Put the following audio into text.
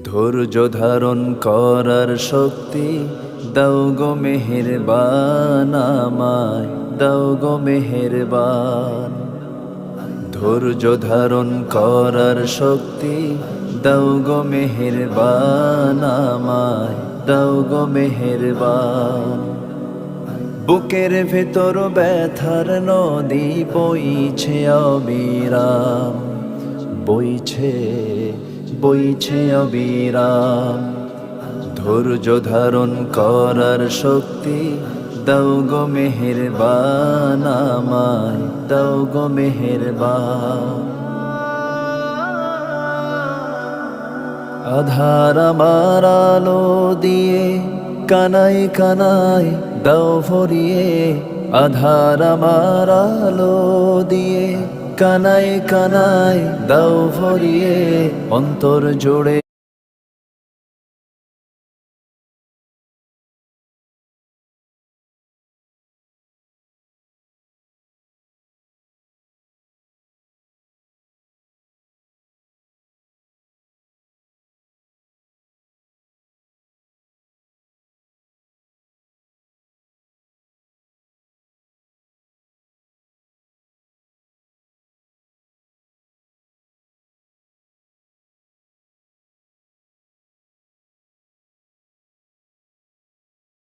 ধৈর্য ধারণ করার শক্তি দাও গো মেহেরবান, আমায় দাও গো মেহেরবান। ধৈর্য ধারণ করার শক্তি দাও গো মেহেরবান, আমায় দাও গো মেহেরবান। বুকের ভেতর ব্যথার নদী বইছে অবিরাম, বইছে বইছে অবিরাম। ধৈর্য ধারণ করার শক্তি দাও গো মেহেরবান, আমায় দাও গো মেহেরবান। আধার আমার আলো দিয়ে কানায় কানায় দাও ভরিয়ে, আধার আমার আলো দিয়ে কানায় কানায় দাও ভরিয়ে, অন্তর জুড়ে